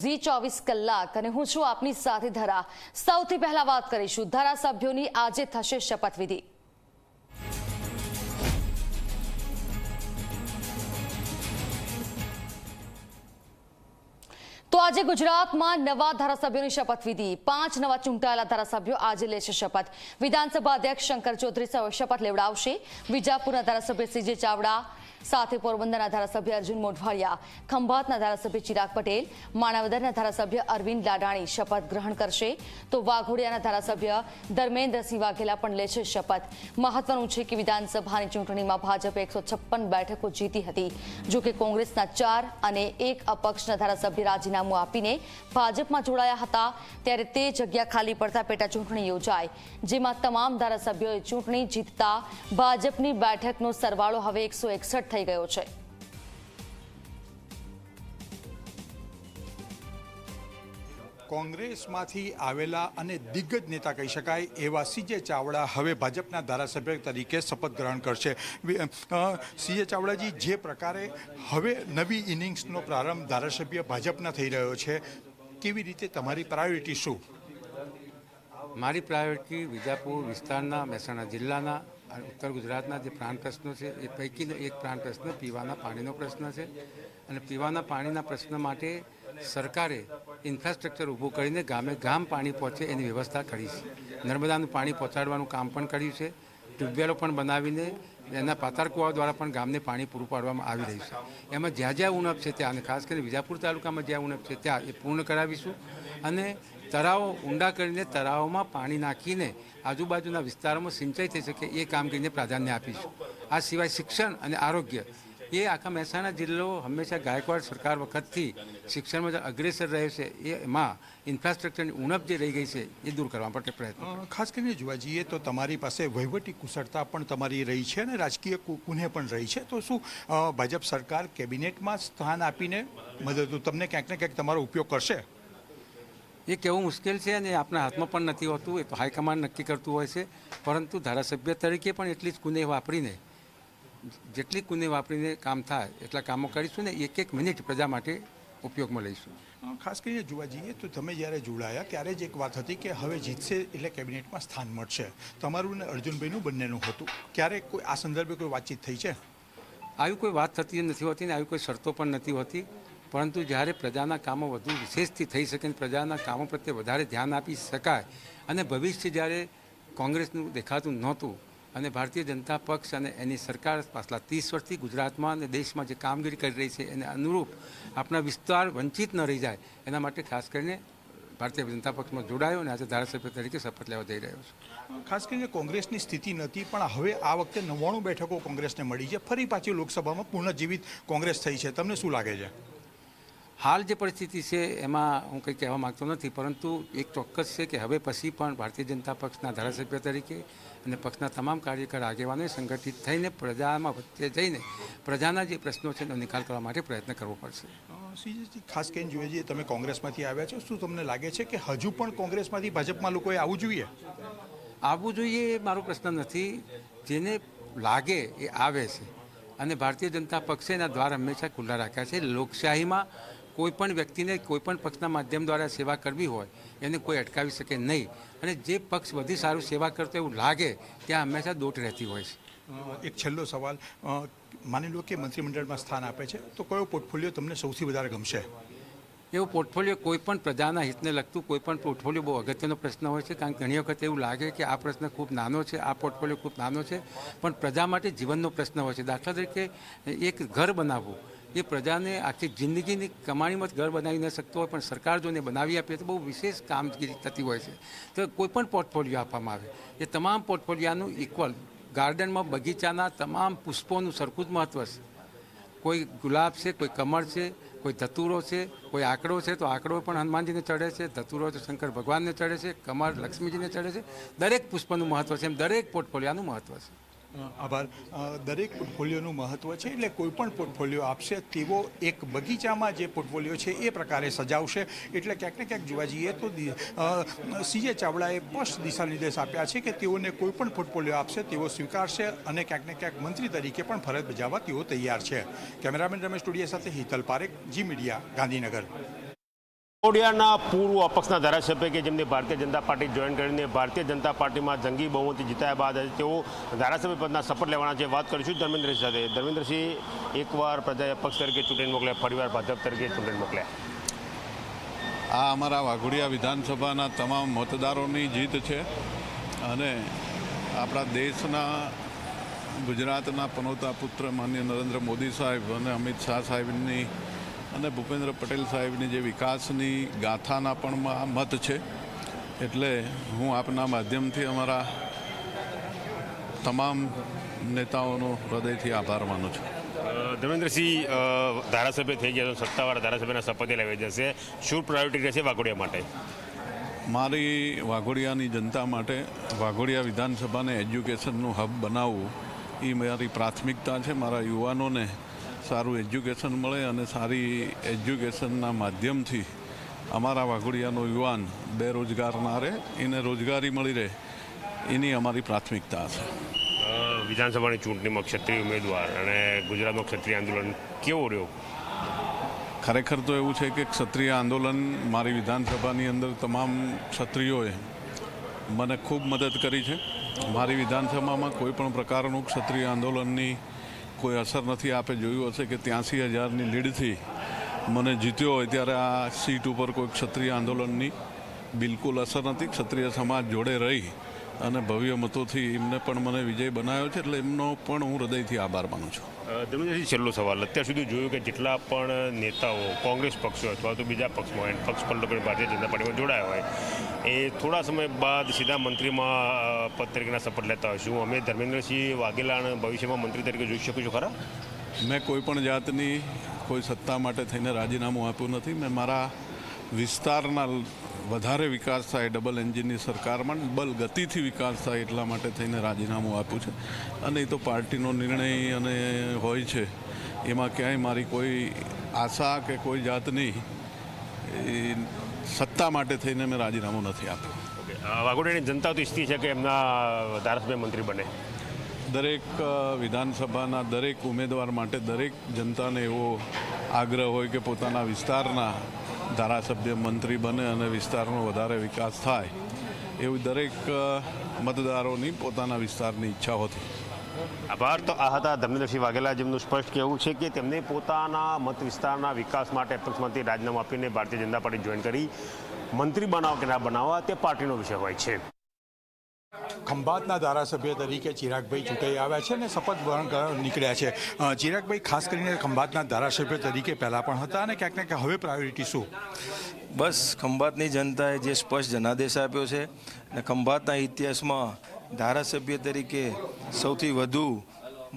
ઝી 24 કલાક અને હું છું આપની સાથે ધરા। સૌથી પહેલા વાત કરીશું ધારાસભ્યોની આજે થશે શપથવિધિ। તો આજે ગુજરાતમાં નવા ધારાસભ્યોની શપથવિધિ। 5 નવા ચૂંટાયેલા ધારાસભ્યો આજે લેશે શપથ। વિધાનસભા અધ્યક્ષ શંકર ચૌધરી શપથ લેવડાવશે। વિજાપુરના ધારાસભ્ય સીજે ચાવડા સાથે પોરબંદરના ધારાસભ્ય અર્જુન મોઢવાડિયા, ખંભાતના ધારાસભ્ય ચિરાગ પટેલ, માણાવદરના ધારાસભ્ય અરવિંદ લાડાણી શપથ ગ્રહણ કરશે। તો વાઘોડિયાના ધારાસભ્ય ધર્મેન્દ્રસિંહ વાઘેલા પણ લેશે શપથ। મહત્વનું છે કે વિધાનસભાની ચૂંટણીમાં ભાજપે 156 બેઠકો જીતી હતી। જો કે કોંગ્રેસના 4 અને 1 અપક્ષના ધારાસભ્ય રાજીનામું આપીને ભાજપમાં જોડાયા હતા। ત્યારે તે જગ્યા ખાલી પડતા પેટા ચૂંટણી યોજાઈ, જેમાં તમામ ધારાસભ્યોએ ચૂંટણી જીતતા ભાજપની બેઠકનો સરવાળો હવે 161 થઈ ગયો છે। કોંગ્રેસમાંથી આવેલા અને દિગ્ગજ નેતા કહી શકાય એવા સીજે ચાવડા હવે ભાજપના ધારાસભ્ય તરીકે શપથ ગ્રહણ કરશે। સીજે ચાવડાજી, જે પ્રકારે હવે નવી ઇનિંગ્સનો પ્રારંભ ધારાસભ્ય ભાજપના થઈ રહ્યો છે, કેવી રીતે તમારી પ્રાયોરિટી શું? મારી પ્રાયોરિટી વિજાપુર વિસ્તારના, મહેસાણા જિલ્લાના અને ઉત્તર ગુજરાતના જે પ્રાણ પ્રશ્નો છે એ પૈકીનો એક પ્રાણ પ્રશ્ન પીવાના પાણીનો પ્રશ્ન છે। અને પીવાના પાણીના પ્રશ્ન માટે સરકારે ઇન્ફ્રાસ્ટ્રક્ચર ઊભું કરીને ગામે ગામ પાણી પહોંચે એની વ્યવસ્થા કરી છે। નર્મદાનું પાણી પહોંચાડવાનું કામ પણ કર્યું છે। ટ્યુબવેલો પણ બનાવીને એના પાતાળ કુવા દ્વારા પણ ગામને પાણી પૂરું પાડવામાં આવી રહ્યું છે। એમાં જ્યાં જ્યાં ઉણપ છે ત્યાં, અને ખાસ કરીને વિજાપુર તાલુકામાં જ્યાં ઉણપ છે ત્યાં એ પૂર્ણ કરાવીશું। અને તળાવો ઊંડા કરીને તળાવોમાં પાણી નાખીને આજુબાજુના વિસ્તારોમાં સિંચાઈ થઈ શકે એ કામગીરીને પ્રાધાન્ય આપીશું। આ સિવાય શિક્ષણ અને આરોગ્ય, એ આખા મહેસાણા જિલ્લો હંમેશા ગાયકવાડ સરકાર વખતથી શિક્ષણમાં જે અગ્રેસર રહ્યો છે એમાં ઇન્ફ્રાસ્ટ્રક્ચરની ઉણપ જે રહી ગઈ છે એ દૂર કરવા માટે પ્રયત્ન। ખાસ કરીને જોવા જઈએ તો તમારી પાસે વહીવટી કુશળતા પણ તમારી રહી છે અને રાજકીય કુને પણ રહી છે। તો શું ભાજપ સરકાર કેબિનેટમાં સ્થાન આપીને મદદ તમને ક્યાંક ને ક્યાંક તમારો ઉપયોગ કરશે? એ કહેવું મુશ્કેલ છે અને આપણા હાથમાં પણ નથી હોતું, એ તો હાઈકમાન્ડ નક્કી કરતું હોય છે। પરંતુ ધારાસભ્ય તરીકે પણ એટલી જ કુને વાપરીને, જેટલી કુને વાપરીને કામ થાય એટલા કામો કરીશું ને એક એક મિનિટ પ્રજા માટે ઉપયોગમાં લઈશું। ખાસ કરીને જોવા જઈએ તો તમે જ્યારે જોડાયા ત્યારે જ એક વાત હતી કે હવે જીતશે એટલે કેબિનેટમાં સ્થાન મળશે। તમારું ને અર્જુનભાઈનું બંનેનું હતું, ક્યારે કોઈ આ સંદર્ભે કોઈ વાતચીત થઈ છે? આવી કોઈ વાત થતી નથી હોતી ને આવી કોઈ શરતો પણ નથી હોતી। પરંતુ જ્યારે પ્રજાના કામો વધુ વિશેષથી થઈ શકે, પ્રજાના કામો પ્રત્યે વધારે ધ્યાન આપી શકાય, અને ભવિષ્ય જ્યારે કોંગ્રેસનું દેખાતું નહોતું અને ભારતીય જનતા પક્ષ અને એની સરકાર પાછલા 30 વર્ષથી ગુજરાતમાં અને દેશમાં જે કામગીરી કરી રહી છે એને અનુરૂપ આપણા વિસ્તાર વંચિત ન રહી જાય એના માટે ખાસ કરીને ભારતીય જનતા પક્ષમાં જોડાયો અને આજે ધારાસભ્ય તરીકે શપથ લેવા જઈ રહ્યો છું। ખાસ કરીને કોંગ્રેસની સ્થિતિ નથી, પણ હવે આ વખતે 99 બેઠકો કોંગ્રેસને મળી છે। ફરી પાછી લોકસભામાં પુનઃજીવિત કોંગ્રેસ થઈ છે, તમને શું લાગે છે? હાલ જે પરિસ્થિતિ છે એમાં હું કંઈ કહેવા માગતો નથી, પરંતુ એક ચોક્કસ છે કે હવે પછી પણ ભારતીય જનતા પક્ષના ધારાસભ્ય તરીકે અને પક્ષના તમામ કાર્યકર આગેવાનોએ સંગઠિત થઈને પ્રજામાં વચ્ચે જઈને પ્રજાના જે પ્રશ્નો છે એનો નિકાલ કરવા માટે પ્રયત્ન કરવો પડશે। સીજી, ખાસ કરીને જોઈએ છીએ તમે કોંગ્રેસમાંથી આવ્યા છો, શું તમને લાગે છે કે હજુ પણ કોંગ્રેસમાંથી ભાજપમાં લોકોએ આવવું જોઈએ? આવવું જોઈએ એ મારો પ્રશ્ન નથી, જેને લાગે એ આવે છે અને ભારતીય જનતા પક્ષે એના દ્વાર હંમેશા ખુલ્લા રાખ્યા છે। લોકશાહીમાં કોઈ પણ વ્યક્તિને કોઈ પણ પક્ષના માધ્યમ દ્વારા સેવા કરવી હોય એને કોઈ અટકાવી શકે નહીં, અને જે પક્ષ વધુ સારું સેવા કરતો એવું લાગે ત્યાં હંમેશા દોટ રહેતી હોય છે। એક છેલ્લો સવાલ, માની લો કે મંત્રીમંડળમાં સ્થાન આપે છે તો કયો પોર્ટફોલિયો તમને સૌથી વધારે ગમશે? એવું પોર્ટફોલિયો કોઈ પણ પ્રજાના હિતને લગતું કોઈ પણ પોર્ટફોલિયો બહુ અગત્યનો પ્રશ્ન હોય છે, કારણ કે ઘણી વખત એવું લાગે કે આ પ્રશ્ન ખૂબ નાનો છે, આ પોર્ટફોલિયો ખૂબ નાનો છે, પણ પ્રજા માટે જીવનનો પ્રશ્ન હોય છે। દાખલા તરીકે એક ઘર બનાવવું એ પ્રજાને આખી જિંદગીની કમાણીમાં ઘર બનાવી ન શકતો હોય, પણ સરકાર જો એને બનાવી આપે તો બહુ વિશેષ કામગીરી થતી હોય છે। તો કોઈ પણ પોર્ટફોલિયો આપવામાં આવે એ તમામ પોર્ટફોલિયાનું ઇક્વલ, ગાર્ડનમાં બગીચાના તમામ પુષ્પોનું સરખું જ મહત્ત્વ છે। કોઈ ગુલાબ છે, કોઈ કમળ છે, કોઈ ધતુરો છે, કોઈ આંકડો છે તો આંકડો પણ હનુમાનજીને ચડે છે, ધતુરો તો શંકર ભગવાનને ચડે છે, કમળ લક્ષ્મીજીને ચડે છે। દરેક પુષ્પનું મહત્ત્વ છે, એમ દરેક પોર્ટફોલિયાનું મહત્ત્વ છે। આભાર। દરેક પોર્ટફોલિયોનું મહત્ત્વ છે, એટલે કોઈ પણ પોર્ટફોલિયો આપશે તેવો એક બગીચામાં જે પોર્ટફોલિયો છે એ પ્રકારે સજાવશે। એટલે ક્યાંક ને ક્યાંક જોવા જઈએ તો સીજે ચાવડાએ સ્પષ્ટ દિશા નિર્દેશ આપ્યા છે કે તેઓને કોઈ પણ પોર્ટફોલિયો આપશે તેઓ સ્વીકારશે અને ક્યાંક ને ક્યાંક મંત્રી તરીકે પણ ફરજ બજાવવા તેઓ તૈયાર છે। કેમેરામેન રમેશ ટોડિયા સાથે હિતલ પારેખ, જી મીડિયા, ગાંધીનગર। વાઘોડિયાના પૂર્વ અપક્ષના ધારાસભ્ય કે જેમને ભારતીય જનતા પાર્ટી જોઈન કરીને ભારતીય જનતા પાર્ટીમાં જંગી બહુમતી જીત્યા બાદ તેઓ ધારાસભ્ય પદના શપથ લેવાના છે. વાત કરીશું ધર્મેન્દ્રસિંહ સાથે. ધર્મેન્દ્રસિંહ, એકવાર પ્રજાએ અપક્ષ તરીકે ચૂંટણી મોકલ્યા, ફરીવાર ભાજપ તરીકે ચૂંટણી મોકલ્યા. આ અમારા વાઘોડિયા વિધાનસભાના તમામ મતદારોની જીત છે અને આપણા દેશના ગુજરાતના પનોતા પુત્ર માનનીય નરેન્દ્ર મોદી સાહેબ અને અમિત શાહ સાહેબની અને ભૂપેન્દ્ર પટેલ સાહેબની જે વિકાસની ગાથાના પણ મત છે. એટલે હું આપના માધ્યમથી અમારા તમામ નેતાઓનો હૃદયથી આભાર માનું છું. ધર્મેન્દ્રસિંહ, ધારાસભ્ય થઈ ગયા તો સત્તાવાળા ધારાસભ્યના શપથે લેવાઈ જશે. શું પ્રાયોરિટી રહેશે વાઘોડિયા માટે? મારી વાઘોડિયાની જનતા માટે વાઘોડિયા વિધાનસભાને એજ્યુકેશનનું હબ બનાવવું એ મારી પ્રાથમિકતા છે. મારા યુવાનોને સારું એજ્યુકેશન મળે અને સારી એજ્યુકેશનના માધ્યમથી અમારા વાઘોડિયાનો યુવાન બેરોજગાર ના રહે, એને રોજગારી મળી રહે, એની અમારી પ્રાથમિકતા છે. વિધાનસભાની ચૂંટણીમાં ક્ષત્રિય ઉમેદવાર અને ગુજરાતમાં ક્ષત્રિય આંદોલન કેવો રહ્યો? ખરેખર તો એવું છે કે ક્ષત્રિય આંદોલન મારી વિધાનસભાની અંદર તમામ ક્ષત્રિયોએ મને ખૂબ મદદ કરી છે. મારી વિધાનસભામાં કોઈ પણ પ્રકારનું ક્ષત્રિય આંદોલનની કોઈ અસર નથી. આપે જોયું હશે કે 83,000ની લીડથી મને જીત્યો હોય ત્યારે આ સીટ ઉપર કોઈ ક્ષત્રિય આંદોલનની બિલકુલ અસર નથી. ક્ષત્રિય સમાજ જોડે રહી અને ભવ્ય મતોથી એમને પણ મને વિજય બનાવ્યો છે, એટલે એમનો પણ હું હૃદયથી આભાર માનું છું. ધર્મેન્દ્રસિંહ, છેલ્લો સવાલ. અત્યાર સુધી જોયું કે જેટલા પણ નેતાઓ કોંગ્રેસ પક્ષ હોય અથવા તો બીજા પક્ષમાં હોય, પક્ષ પલટો કરીને ભારતીય જનતા પાર્ટીમાં જોડાયા હોય, એ થોડા સમય બાદ સીધા મંત્રીમાં પદ તરીકેના શપથ લેતા હોય. શું અમે ધર્મેન્દ્રસિંહ વાઘેલાને ભવિષ્યમાં મંત્રી તરીકે જોઈ શકું છું ખરા? મેં કોઈ પણ જાતની કોઈ સત્તા માટે થઈને રાજીનામું આપ્યું નથી. મેં મારા વિસ્તારના વધારે વિકાસ થાય, ડબલ એન્જિનની સરકારમાં ડબલ ગતિથી વિકાસ થાય એટલા માટે થઈને રાજીનામું આપ્યું છે. અને એ તો પાર્ટીનો નિર્ણય અને હોય છે, એમાં ક્યાંય મારી કોઈ આશા કે કોઈ જાતની સત્તા માટે થઈને મેં રાજીનામું નથી આપ્યું. વાઘોડિયાની જનતા તો ઈચ્છતી છે કે એમના ધારાસભ્ય મંત્રી બને. દરેક વિધાનસભાના દરેક ઉમેદવાર માટે દરેક જનતાને એવો આગ્રહ હોય કે પોતાના વિસ્તારના ધારાસભ્ય મંત્રી બને અને વિસ્તારનો વધારે વિકાસ થાય, એવી દરેક મતદારોની પોતાના વિસ્તારની ઈચ્છા હતી. આભાર. તો આ હતા ધર્મેન્દ્રસિંહ વાઘેલા, જેમનું સ્પષ્ટ કહેવું છે કે તેમને પોતાના મત વિસ્તારના વિકાસ માટે અપક્ષમાંથી રાજીનામું આપીને ભારતીય જનતા પાર્ટી જોઈન કરી. મંત્રી બનાવો કે ના બનાવવા તે પાર્ટીનો વિષય હોય છે. ખંભાતના ધારાસભ્ય તરીકે ચિરાગભાઈ ચૂંટાઈ આવ્યા છે અને શપથ ગ્રહણ નીકળ્યા છે. ચિરાગભાઈ, ખાસ કરીને ખંભાતના ધારાસભ્ય તરીકે પહેલાં પણ હતા અને ક્યાંક ને ક્યાંક હવે પ્રાયોરિટી શું? બસ ખંભાતની જનતાએ જે સ્પષ્ટ જનાદેશ આપ્યો છે અને ખંભાતના ઇતિહાસમાં ધારાસભ્ય તરીકે સૌથી વધુ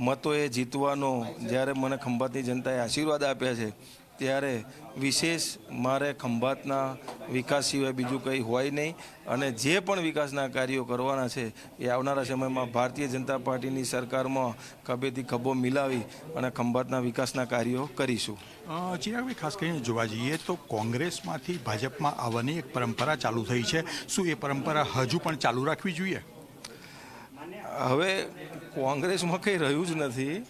મતોએ જીતવાનો જ્યારે મને ખંભાતની જનતાએ આશીર્વાદ આપ્યા છે, ત્યારે વિશેષ મારે ખંભાતના વિકાસ સિવાય બીજું કંઈ હોય નહીં. અને જે પણ વિકાસના કાર્યો કરવાના છે એ આવનારા સમયમાં ભારતીય જનતા પાર્ટીની સરકારમાં ખભેથી ખભો મિલાવી અને ખંભાતના વિકાસના કાર્યો કરીશું. ચિરાગભાઈ, ખાસ કરીને જોવા જઈએ તો કોંગ્રેસમાંથી ભાજપમાં આવવાની એક પરંપરા ચાલુ થઈ છે. શું એ પરંપરા હજુ પણ ચાલુ રાખવી જોઈએ? હવે કોંગ્રેસમાં કંઈ રહ્યું જ નથી.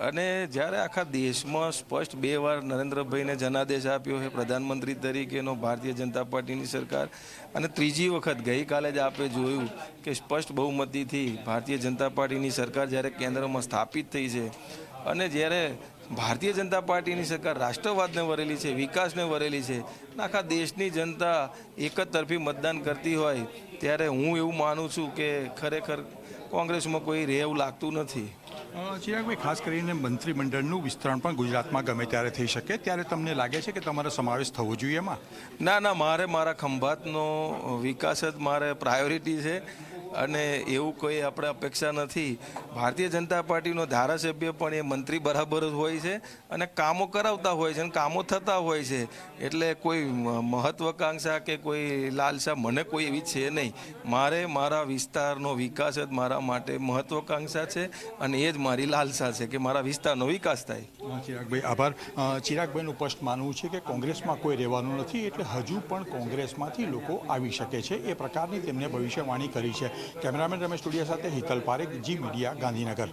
અને જ્યારે આખા દેશમાં સ્પષ્ટ 2 વાર નરેન્દ્રભાઈને જનાદેશ આપ્યો છે પ્રધાનમંત્રી તરીકેનો ભારતીય જનતા પાર્ટીની સરકાર, અને ત્રીજી વખત ગઈકાલે જ આપણે જોયું કે સ્પષ્ટ બહુમતીથી ભારતીય જનતા પાર્ટીની સરકાર જ્યારે કેન્દ્રમાં સ્થાપિત થઈ છે, અને જ્યારે ભારતીય જનતા પાર્ટીની સરકાર રાષ્ટ્રવાદને વરેલી છે, વિકાસને વરેલી છે, આખા દેશની જનતા એક જ તરફી મતદાન કરતી હોય, ત્યારે હું એવું માનું છું કે ખરેખર કોંગ્રેસમાં કોઈ રહે એવું લાગતું નથી. ચિરાગભાઈ, ખાસ કરીને મંત્રીમંડળનું વિસ્તરણ પણ ગુજરાતમાં ગમે ત્યારે થઈ શકે, ત્યારે તમને લાગે છે કે તમારો સમાવેશ થવો જોઈએ એમાં? ના, મારે મારા ખંભાતનો વિકાસ જ મારે પ્રાયોરિટી છે અને એવું કોઈ આપણે અપેક્ષા નથી. ભારતીય જનતા પાર્ટીનો ધારાસભ્ય પણ એ મંત્રી બરાબર જ હોય છે અને કામો કરાવતા હોય છે અને કામો થતા હોય છે. એટલે કોઈ મહત્વાકાંક્ષા કે કોઈ લાલસા મને કોઈ એવી છે નહીં. મારે મારા વિસ્તારનો વિકાસ જ મારા માટે મહત્વાકાંક્ષા છે અને એ જ મારી લાલસા છે કે મારા વિસ્તારનો વિકાસ થાય. ચિરાગભાઈ, આભાર. ચિરાગભાઈનું સ્પષ્ટ માનવું છે કે કોંગ્રેસમાં કોઈ રહેવાનું નથી, એટલે હજુ પણ કોંગ્રેસમાંથી લોકો આવી શકે છે, એ પ્રકારની તેમને ભવિષ્યવાણી કરી છે. કેમેરામેન રમેશ ટુડિયા સાથે હિતલ પારેખ, જી મીડિયા, ગાંધીનગર.